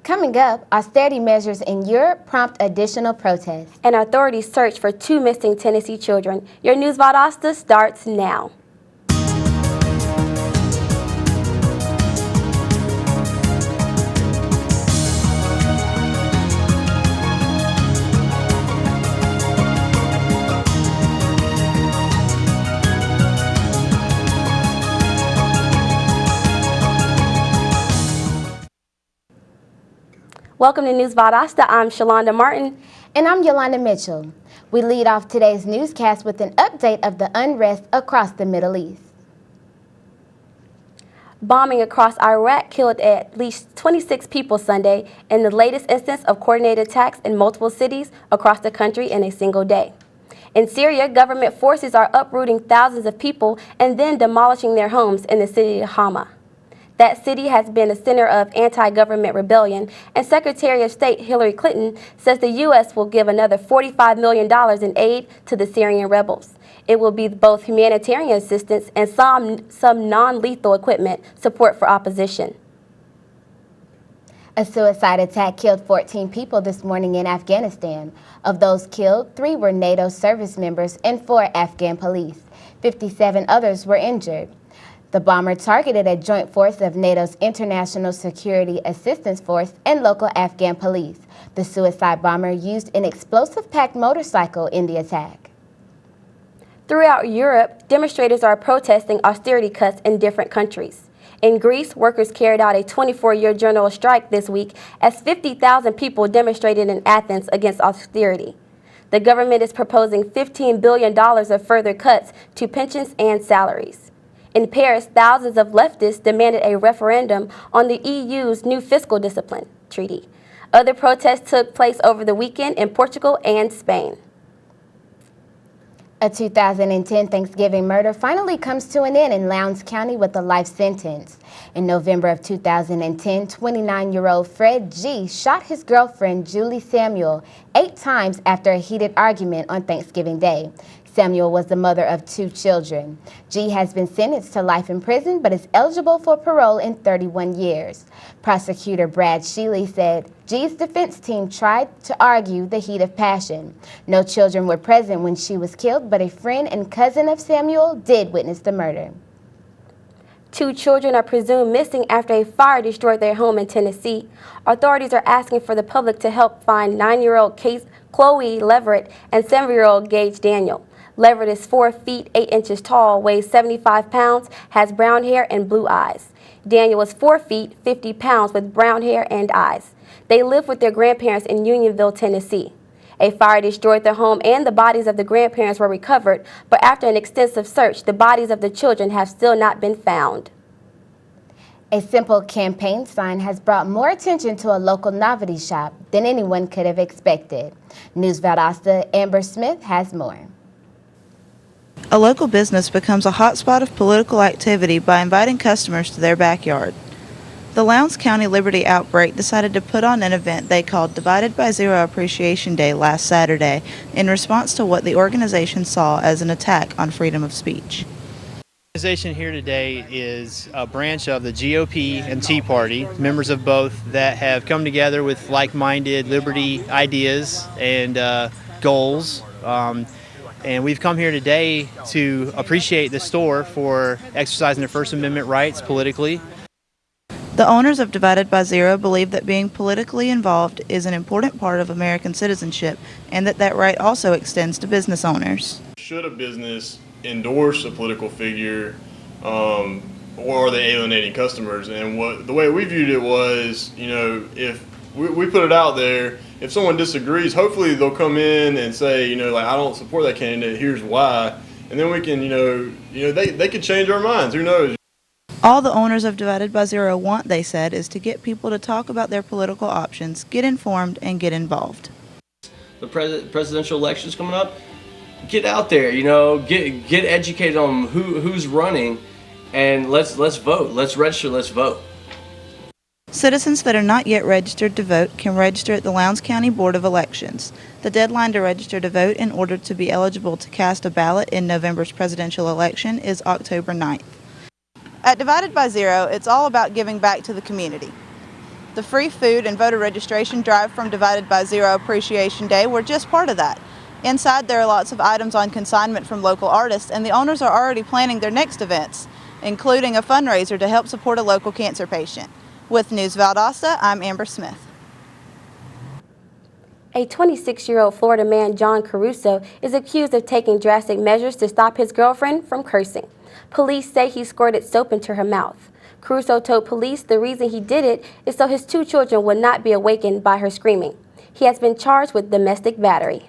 Coming up, austerity measures in Europe prompt additional protests. And authorities search for 2 missing Tennessee children. Your News Valdosta starts now. Welcome to News Valdosta. I'm Shalonda Martin. And I'm Yolanda Mitchell. We lead off today's newscast with an update of the unrest across the Middle East. Bombing across Iraq killed at least 26 people Sunday in the latest instance of coordinated attacks in multiple cities across the country in a single day. In Syria, government forces are uprooting thousands of people and then demolishing their homes in the city of Hama. That city has been a center of anti-government rebellion, and Secretary of State Hillary Clinton says the U.S. will give another $45 million in aid to the Syrian rebels. It will be both humanitarian assistance and some non-lethal equipment support for opposition. A suicide attack killed 14 people this morning in Afghanistan. Of those killed, 3 were NATO service members and 4 Afghan police. 57 others were injured. The bomber targeted a joint force of NATO's International Security Assistance Force and local Afghan police. The suicide bomber used an explosive-packed motorcycle in the attack. Throughout Europe, demonstrators are protesting austerity cuts in different countries. In Greece, workers carried out a 24-year general strike this week as 50,000 people demonstrated in Athens against austerity. The government is proposing $15 billion of further cuts to pensions and salaries. In Paris, thousands of leftists demanded a referendum on the EU's new fiscal discipline treaty. Other protests took place over the weekend in Portugal and Spain. A 2010 Thanksgiving murder finally comes to an end in Lowndes County with a life sentence. In November of 2010, 29-year-old Fred G. shot his girlfriend, Julie Samuel, 8 times after a heated argument on Thanksgiving Day. Samuel was the mother of 2 children. G has been sentenced to life in prison but is eligible for parole in 31 years. Prosecutor Brad Sheely said G's defense team tried to argue the heat of passion. No children were present when she was killed, but a friend and cousin of Samuel did witness the murder. 2 children are presumed missing after a fire destroyed their home in Tennessee. Authorities are asking for the public to help find 9-year-old Chloe Leverett and 7-year-old Gage Daniel. Leverett is 4 feet 8 inches tall, weighs 75 pounds, has brown hair and blue eyes. Daniel was 4 feet 50 pounds with brown hair and eyes. They live with their grandparents in Unionville, Tennessee. A fire destroyed their home and the bodies of the grandparents were recovered, but after an extensive search, the bodies of the children have still not been found. A simple campaign sign has brought more attention to a local novelty shop than anyone could have expected. News Valdosta, Amber Smith has more. A local business becomes a hotspot of political activity by inviting customers to their backyard. The Lowndes County Liberty Outbreak decided to put on an event they called Divided by Zero Appreciation Day last Saturday in response to what the organization saw as an attack on freedom of speech. The organization here today is a branch of the GOP and Tea Party, members of both that have come together with like-minded liberty ideas and goals. And we've come here today to appreciate the store for exercising their First Amendment rights politically. The owners of Divided by Zero believe that being politically involved is an important part of American citizenship and that right also extends to business owners. Should a business endorse a political figure or are they alienating customers? And the way we viewed it was, if we put it out there, if someone disagrees, hopefully they'll come in and say, I don't support that candidate, here's why. And then we can, they could change our minds, who knows? All the owners of Divided by Zero want, they said, is to get people to talk about their political options, get informed, and get involved. The presidential election's coming up. Get out there, get educated on who's running, and let's vote. Let's register, let's vote. Citizens that are not yet registered to vote can register at the Lowndes County Board of Elections. The deadline to register to vote in order to be eligible to cast a ballot in November's presidential election is October 9th. At Divided by Zero, it's all about giving back to the community. The free food and voter registration drive from Divided by Zero Appreciation Day were just part of that. Inside, there are lots of items on consignment from local artists, and the owners are already planning their next events, including a fundraiser to help support a local cancer patient. With News Valdosta, I'm Amber Smith. A 26-year-old Florida man, John Caruso, is accused of taking drastic measures to stop his girlfriend from cursing. Police say he squirted soap into her mouth. Caruso told police the reason he did it is so his 2 children would not be awakened by her screaming. He has been charged with domestic battery.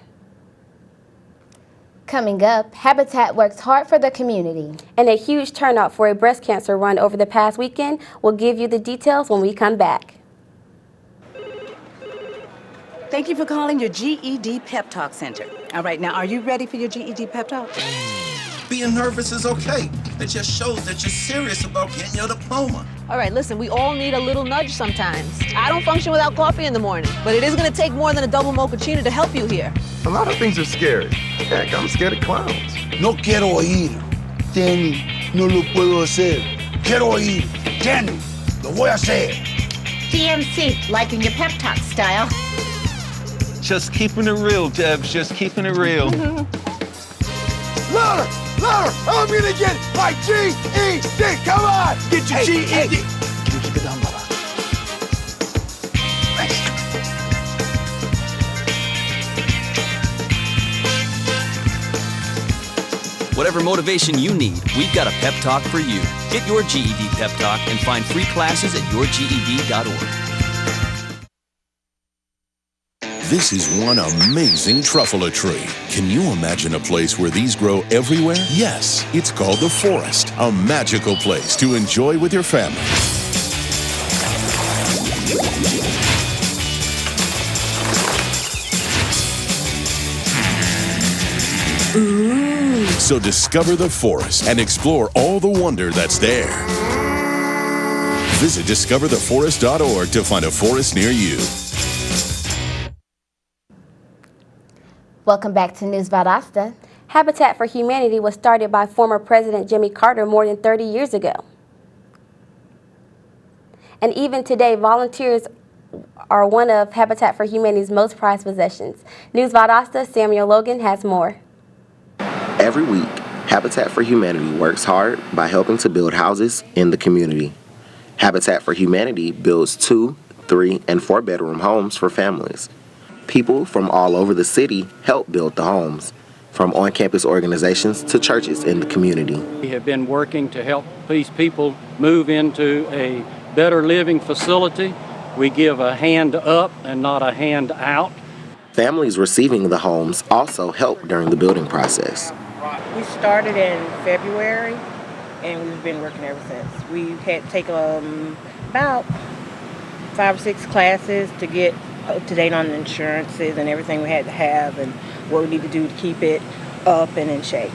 Coming up, Habitat works hard for the community. And a huge turnout for a breast cancer run over the past weekend. We'll give you the details when we come back. Thank you for calling your GED Pep Talk Center. All right, now, are you ready for your GED Pep Talk? Being nervous is okay. It just shows that you're serious about getting your diploma. All right, listen, we all need a little nudge sometimes. I don't function without coffee in the morning, but it is going to take more than a double mochaccino to help you here. A lot of things are scary. Heck, I'm scared of clowns. No quiero ir. Danny, no lo puedo hacer. Quiero ir. Danny, lo voy a hacer. DMC, liking your pep talk style. Just keeping it real, Debs. Just keeping it real. Louder! Louder! I'm gonna get my GED! Come on! Get your GED! Hey. Can you keep it down, Baba? Thanks. Whatever motivation you need, we've got a pep talk for you. Get your GED pep talk and find free classes at yourged.org. This is one amazing truffula tree. Can you imagine a place where these grow everywhere? Yes, it's called the forest, a magical place to enjoy with your family. Ooh. So discover the forest and explore all the wonder that's there. Visit discovertheforest.org to find a forest near you. Welcome back to News Valdosta. Habitat for Humanity was started by former President Jimmy Carter more than 30 years ago. And even today, volunteers are one of Habitat for Humanity's most prized possessions. News Valdosta, Samuel Logan has more. Every week, Habitat for Humanity works hard by helping to build houses in the community. Habitat for Humanity builds 2, 3, and 4-bedroom homes for families. People from all over the city help build the homes, from on-campus organizations to churches in the community. We have been working to help these people move into a better living facility. We give a hand up and not a hand out. Families receiving the homes also help during the building process. We started in February and we've been working ever since. We had to take about 5 or 6 classes to get up to date on the insurances and everything we had to have and what we need to do to keep it up and in shape.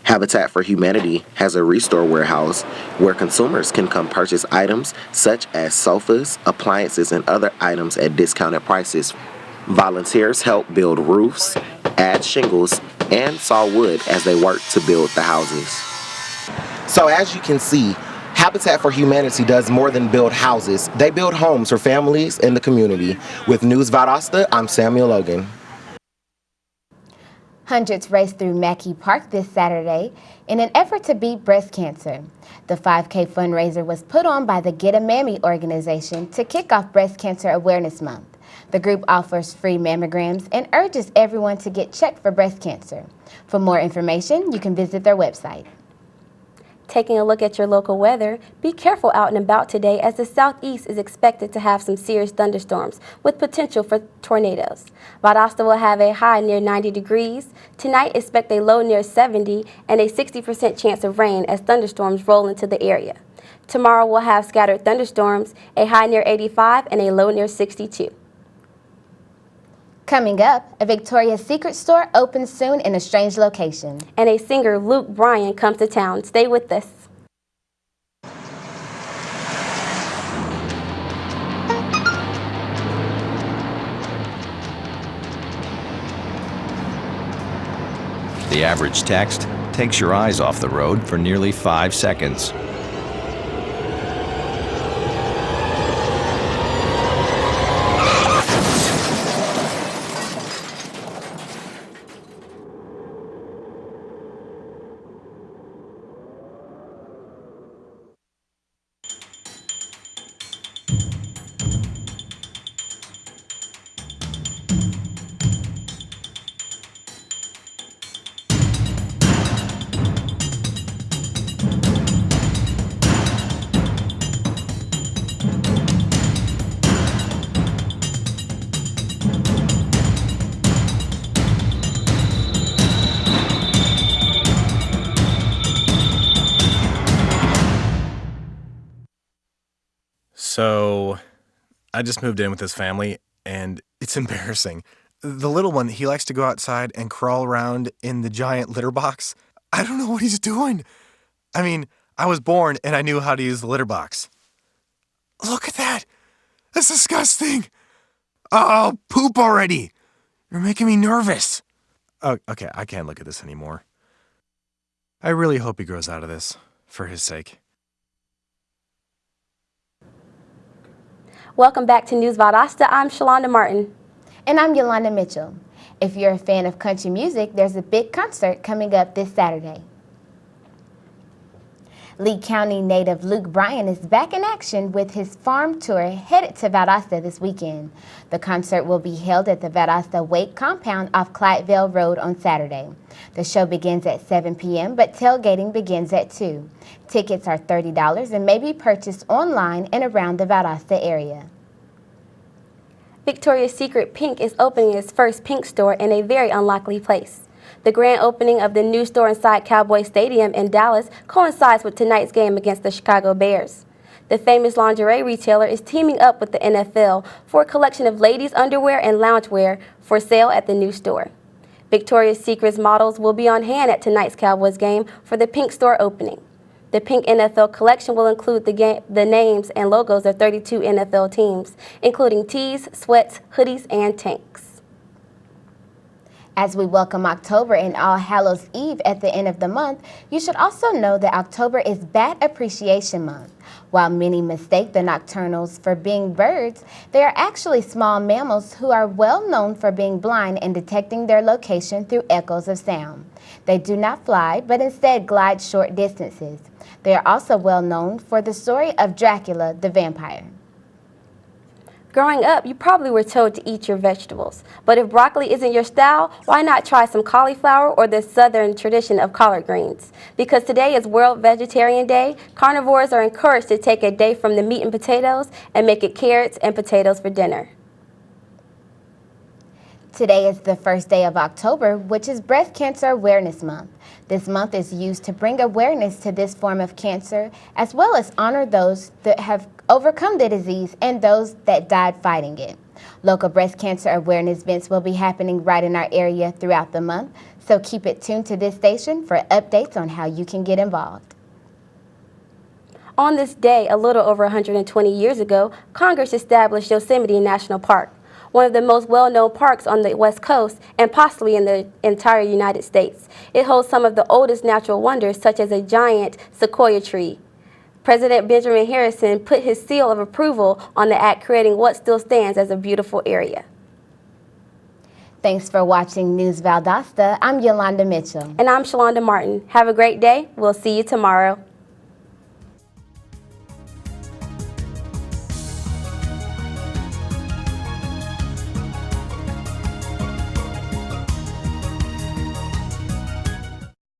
Habitat for Humanity has a restore warehouse where consumers can come purchase items such as sofas, appliances, and other items at discounted prices. Volunteers help build roofs, add shingles, and saw wood as they work to build the houses. So as you can see, Habitat for Humanity does more than build houses. They build homes for families in the community. With News Valdosta, I'm Samuel Logan. Hundreds raced through Mackey Park this Saturday in an effort to beat breast cancer. The 5K fundraiser was put on by the Get a Mammy organization to kick off Breast Cancer Awareness Month. The group offers free mammograms and urges everyone to get checked for breast cancer. For more information, you can visit their website. Taking a look at your local weather, be careful out and about today as the southeast is expected to have some serious thunderstorms with potential for tornadoes. Valdosta will have a high near 90 degrees. Tonight, expect a low near 70 and a 60% chance of rain as thunderstorms roll into the area. Tomorrow, we'll have scattered thunderstorms, a high near 85 and a low near 62. Coming up, a Victoria's Secret store opens soon in a strange location. And a singer, Luke Bryan, comes to town. Stay with us. The average text takes your eyes off the road for nearly 5 seconds. So I just moved in with this family, and it's embarrassing. The little one, he likes to go outside and crawl around in the giant litter box. I don't know what he's doing. I mean, I was born and I knew how to use the litter box. Look at that. That's disgusting. Oh, poop already. You're making me nervous. Oh, okay, I can't look at this anymore. I really hope he grows out of this, for his sake. Welcome back to News Valdosta. I'm Shalonda Martin. And I'm Yolanda Mitchell. If you're a fan of country music, there's a big concert coming up this Saturday. Lee County native Luke Bryan is back in action with his farm tour headed to Valdosta this weekend. The concert will be held at the Valdosta Wake compound off Clydeville Road on Saturday. The show begins at 7 p.m., but tailgating begins at 2. Tickets are $30 and may be purchased online and around the Valdosta area. Victoria's Secret Pink is opening its first pink store in a very unlikely place. The grand opening of the new store inside Cowboy Stadium in Dallas coincides with tonight's game against the Chicago Bears. The famous lingerie retailer is teaming up with the NFL for a collection of ladies' underwear and loungewear for sale at the new store. Victoria's Secret's models will be on hand at tonight's Cowboys game for the pink store opening. The pink NFL collection will include the names and logos of 32 NFL teams, including tees, sweats, hoodies, and tanks. As we welcome October and All Hallows Eve at the end of the month, you should also know that October is Bat Appreciation Month. While many mistake the nocturnals for being birds, they are actually small mammals who are well known for being blind and detecting their location through echoes of sound. They do not fly, but instead glide short distances. They are also well known for the story of Dracula the vampire. Growing up, you probably were told to eat your vegetables. But if broccoli isn't your style, why not try some cauliflower or the southern tradition of collard greens? Because today is World Vegetarian Day, carnivores are encouraged to take a day from the meat and potatoes and make it carrots and potatoes for dinner. Today is the first day of October, which is Breast Cancer Awareness Month. This month is used to bring awareness to this form of cancer, as well as honor those that have overcome the disease and those that died fighting it. Local breast cancer awareness events will be happening right in our area throughout the month, so keep it tuned to this station for updates on how you can get involved. On this day, a little over 120 years ago, Congress established Yosemite National Park, one of the most well-known parks on the West Coast and possibly in the entire United States. It holds some of the oldest natural wonders, such as a giant sequoia tree. President Benjamin Harrison put his seal of approval on the act, creating what still stands as a beautiful area. Thanks for watching News Valdosta. I'm Yolanda Mitchell. And I'm Shalonda Martin. Have a great day. We'll see you tomorrow.